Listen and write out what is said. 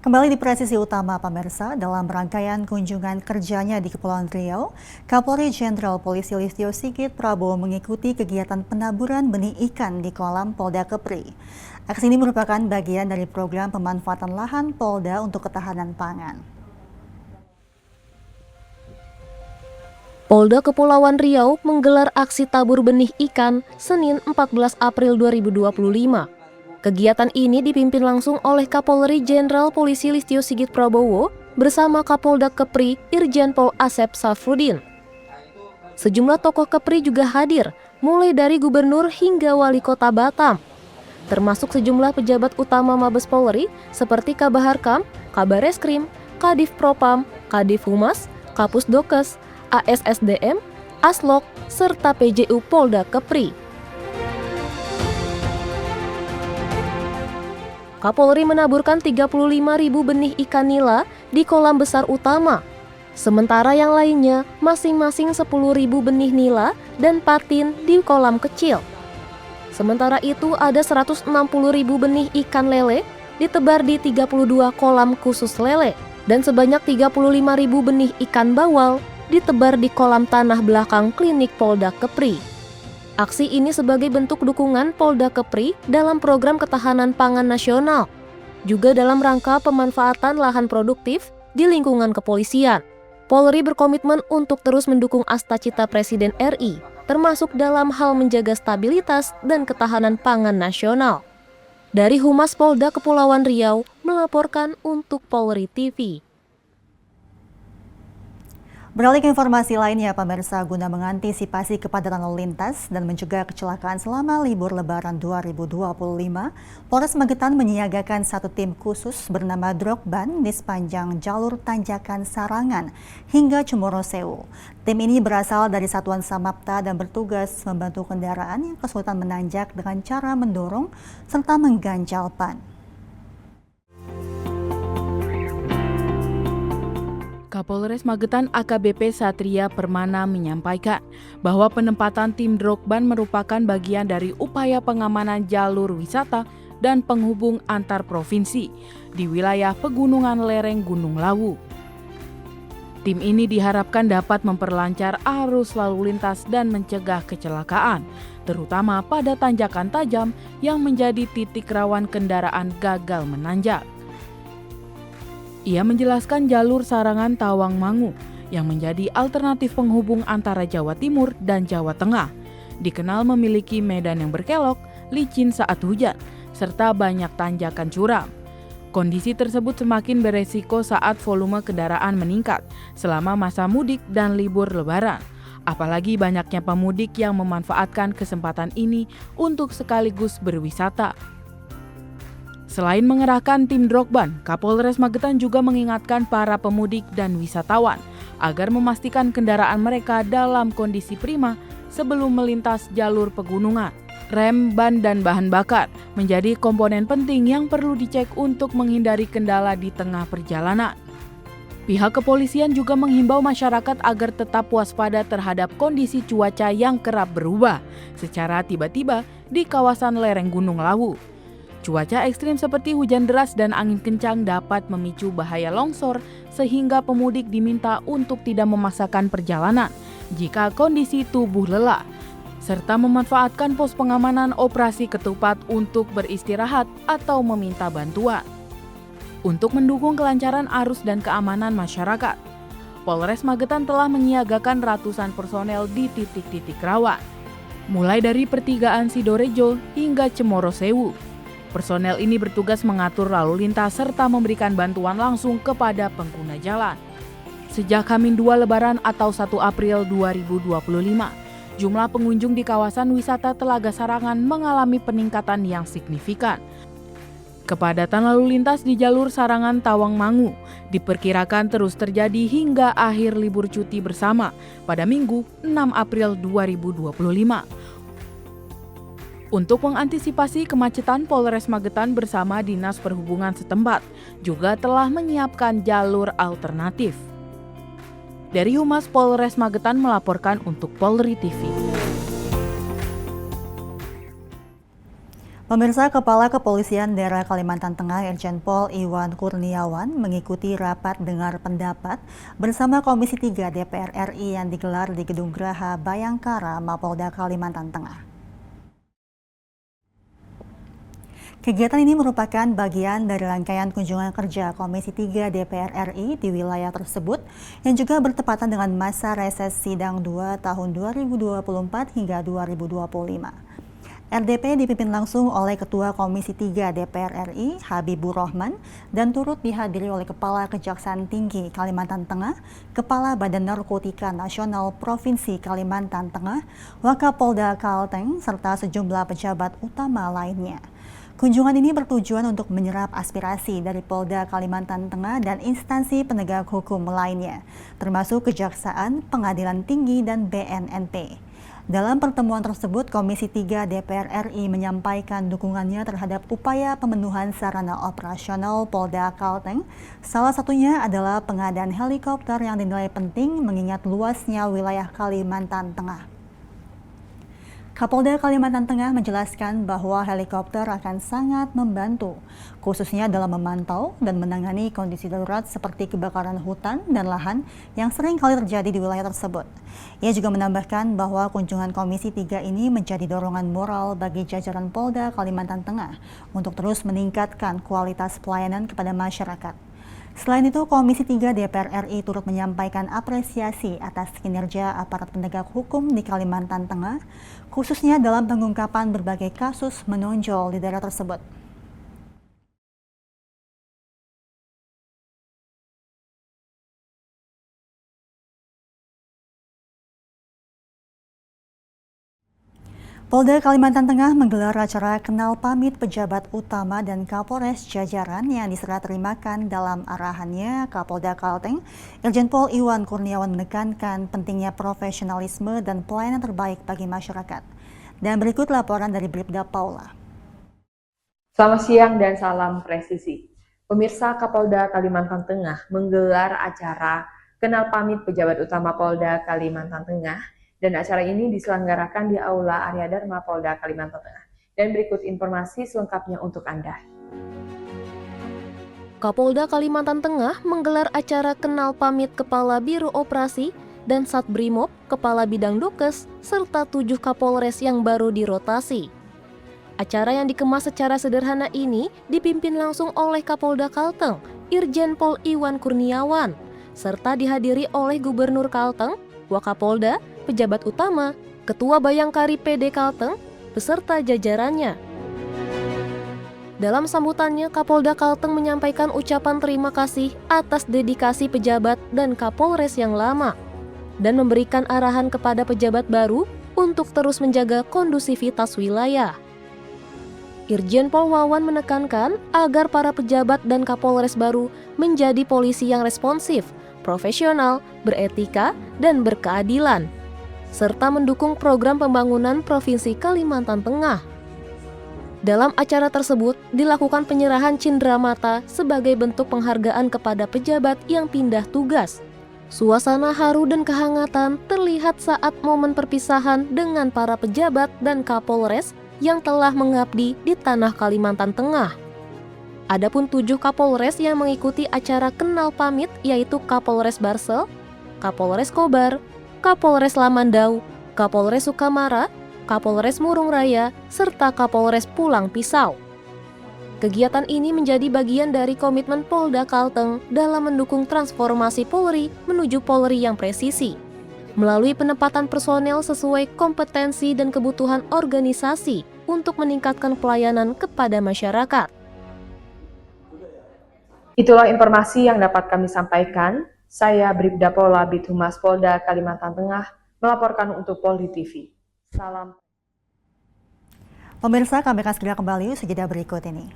Kembali di presisi utama pemirsa, dalam rangkaian kunjungan kerjanya di Kepulauan Riau, Kapolri Jenderal Polisi Listio Sigit Prabowo mengikuti kegiatan penaburan benih ikan di kolam Polda Kepri. Aksi ini merupakan bagian dari program pemanfaatan lahan Polda untuk ketahanan pangan. Polda Kepulauan Riau menggelar aksi tabur benih ikan Senin 14 April 2025. Kegiatan ini dipimpin langsung oleh Kapolri Jenderal Polisi Listio Sigit Prabowo bersama Kapolda Kepri Irjen Pol Asep Safrudin. Sejumlah tokoh Kepri juga hadir, mulai dari gubernur hingga wali kota Batam, termasuk sejumlah pejabat utama Mabes Polri seperti Kabaharkam, Kabareskrim, Kadif Propam, Kadif Humas, Kapusdokes, ASSDM, Aslok, serta PJU Polda Kepri. Kapolri menaburkan 35.000 benih ikan nila di kolam besar utama. Sementara yang lainnya masing-masing 10.000 benih nila dan patin di kolam kecil. Sementara itu ada 160.000 benih ikan lele ditebar di 32 kolam khusus lele dan sebanyak 35.000 benih ikan bawal ditebar di kolam tanah belakang klinik Polda Kepri. Aksi ini sebagai bentuk dukungan Polda Kepri dalam program ketahanan pangan nasional, juga dalam rangka pemanfaatan lahan produktif di lingkungan kepolisian. Polri berkomitmen untuk terus mendukung Astacita Presiden RI, termasuk dalam hal menjaga stabilitas dan ketahanan pangan nasional. Dari Humas Polda Kepulauan Riau melaporkan untuk Polri TV. Beralih ke informasi lainnya, pemirsa, guna mengantisipasi kepadatan lalu lintas dan mencegah kecelakaan selama libur Lebaran 2025, Polres Magetan menyiagakan satu tim khusus bernama Drogban di sepanjang jalur tanjakan Sarangan hingga Cemoro Sewu. Tim ini berasal dari Satuan Samapta dan bertugas membantu kendaraan yang kesulitan menanjak dengan cara mendorong serta mengganjal ban. Kapolres Magetan AKBP Satria Permana menyampaikan bahwa penempatan tim Drogban merupakan bagian dari upaya pengamanan jalur wisata dan penghubung antar provinsi di wilayah pegunungan lereng Gunung Lawu. Tim ini diharapkan dapat memperlancar arus lalu lintas dan mencegah kecelakaan, terutama pada tanjakan tajam yang menjadi titik rawan kendaraan gagal menanjak. Ia menjelaskan jalur Sarangan Tawangmangu yang menjadi alternatif penghubung antara Jawa Timur dan Jawa Tengah, dikenal memiliki medan yang berkelok, licin saat hujan, serta banyak tanjakan curam. Kondisi tersebut semakin beresiko saat volume kendaraan meningkat selama masa mudik dan libur Lebaran. Apalagi banyaknya pemudik yang memanfaatkan kesempatan ini untuk sekaligus berwisata. Selain mengerahkan tim Drogban, Kapolres Magetan juga mengingatkan para pemudik dan wisatawan agar memastikan kendaraan mereka dalam kondisi prima sebelum melintas jalur pegunungan. Rem, ban, dan bahan bakar menjadi komponen penting yang perlu dicek untuk menghindari kendala di tengah perjalanan. Pihak kepolisian juga menghimbau masyarakat agar tetap waspada terhadap kondisi cuaca yang kerap berubah secara tiba-tiba di kawasan lereng Gunung Lawu. Cuaca ekstrim seperti hujan deras dan angin kencang dapat memicu bahaya longsor sehingga pemudik diminta untuk tidak memaksakan perjalanan jika kondisi tubuh lelah, serta memanfaatkan pos pengamanan operasi ketupat untuk beristirahat atau meminta bantuan. Untuk mendukung kelancaran arus dan keamanan masyarakat, Polres Magetan telah menyiagakan ratusan personel di titik-titik rawan, mulai dari pertigaan Sidorejo hingga Cemoro Sewu. Personel ini bertugas mengatur lalu lintas serta memberikan bantuan langsung kepada pengguna jalan. Sejak H-2 Lebaran atau 1 April 2025, jumlah pengunjung di kawasan wisata Telaga Sarangan mengalami peningkatan yang signifikan. Kepadatan lalu lintas di jalur Sarangan Tawangmangu diperkirakan terus terjadi hingga akhir libur cuti bersama pada Minggu 6 April 2025. Untuk mengantisipasi kemacetan, Polres Magetan bersama Dinas Perhubungan setempat juga telah menyiapkan jalur alternatif. Dari Humas Polres Magetan melaporkan untuk Polri TV. Pemirsa, Kepala Kepolisian Daerah Kalimantan Tengah Irjen Pol Iwan Kurniawan mengikuti rapat dengar pendapat bersama Komisi 3 DPR RI yang digelar di Gedung Graha Bayangkara, Mapolda Kalimantan Tengah. Kegiatan ini merupakan bagian dari rangkaian kunjungan kerja Komisi 3 DPR RI di wilayah tersebut yang juga bertepatan dengan masa reses sidang 2 tahun 2024 hingga 2025. RDP dipimpin langsung oleh Ketua Komisi 3 DPR RI, Habibur Rahman, dan turut dihadiri oleh Kepala Kejaksaan Tinggi Kalimantan Tengah, Kepala Badan Narkotika Nasional Provinsi Kalimantan Tengah, Wakapolda Kalteng, serta sejumlah pejabat utama lainnya. Kunjungan ini bertujuan untuk menyerap aspirasi dari Polda Kalimantan Tengah dan instansi penegak hukum lainnya, termasuk Kejaksaan, Pengadilan Tinggi, dan BNNP. Dalam pertemuan tersebut, Komisi 3 DPR RI menyampaikan dukungannya terhadap upaya pemenuhan sarana operasional Polda Kalteng. Salah satunya adalah pengadaan helikopter yang dinilai penting mengingat luasnya wilayah Kalimantan Tengah. Kapolda Kalimantan Tengah menjelaskan bahwa helikopter akan sangat membantu, khususnya dalam memantau dan menangani kondisi darurat seperti kebakaran hutan dan lahan yang sering kali terjadi di wilayah tersebut. Ia juga menambahkan bahwa kunjungan Komisi 3 ini menjadi dorongan moral bagi jajaran Polda Kalimantan Tengah untuk terus meningkatkan kualitas pelayanan kepada masyarakat. Selain itu, Komisi 3 DPR RI turut menyampaikan apresiasi atas kinerja aparat penegak hukum di Kalimantan Tengah, khususnya dalam pengungkapan berbagai kasus menonjol di daerah tersebut. Polda Kalimantan Tengah menggelar acara kenal pamit pejabat utama dan Kapolres jajaran yang diserah terimakan dalam arahannya. Kapolda Kalteng, Irjen Pol Iwan Kurniawan menekankan pentingnya profesionalisme dan pelayanan terbaik bagi masyarakat. Dan berikut laporan dari Bribda Paula. Selamat siang dan salam presisi. Pemirsa, Kapolda Kalimantan Tengah menggelar acara kenal pamit pejabat utama Polda Kalimantan Tengah. Dan acara ini diselenggarakan di Aula Arya Dharma Polda Kalimantan Tengah. Dan berikut informasi selengkapnya untuk Anda. Kapolda Kalimantan Tengah menggelar acara kenal pamit Kepala Biro Operasi dan Satbrimob, Kepala Bidang Dokes, serta 7 Kapolres yang baru dirotasi. Acara yang dikemas secara sederhana ini dipimpin langsung oleh Kapolda Kalteng, Irjen Pol Iwan Kurniawan, serta dihadiri oleh Gubernur Kalteng, Wakapolda, pejabat utama, Ketua Bayangkari PD Kalteng, beserta jajarannya. Dalam sambutannya, Kapolda Kalteng menyampaikan ucapan terima kasih atas dedikasi pejabat dan Kapolres yang lama, dan memberikan arahan kepada pejabat baru untuk terus menjaga kondusivitas wilayah. Irjen Pol Wawan menekankan agar para pejabat dan Kapolres baru menjadi polisi yang responsif, profesional, beretika, dan berkeadilan, serta mendukung program pembangunan Provinsi Kalimantan Tengah. Dalam acara tersebut, dilakukan penyerahan cindramata sebagai bentuk penghargaan kepada pejabat yang pindah tugas. Suasana haru dan kehangatan terlihat saat momen perpisahan dengan para pejabat dan Kapolres yang telah mengabdi di tanah Kalimantan Tengah. Adapun 7 Kapolres yang mengikuti acara kenal pamit yaitu Kapolres Barsel, Kapolres Kobar, Kapolres Lamandau, Kapolres Sukamara, Kapolres Murung Raya, serta Kapolres Pulang Pisau. Kegiatan ini menjadi bagian dari komitmen Polda Kalteng dalam mendukung transformasi Polri menuju Polri yang presisi, melalui penempatan personel sesuai kompetensi dan kebutuhan organisasi untuk meningkatkan pelayanan kepada masyarakat. Itulah informasi yang dapat kami sampaikan. Saya Bribda Paula Bidhumas Polda Kalimantan Tengah melaporkan untuk Polri TV. Salam. Pemirsa, kami akan segera kembali usai jeda berikut ini.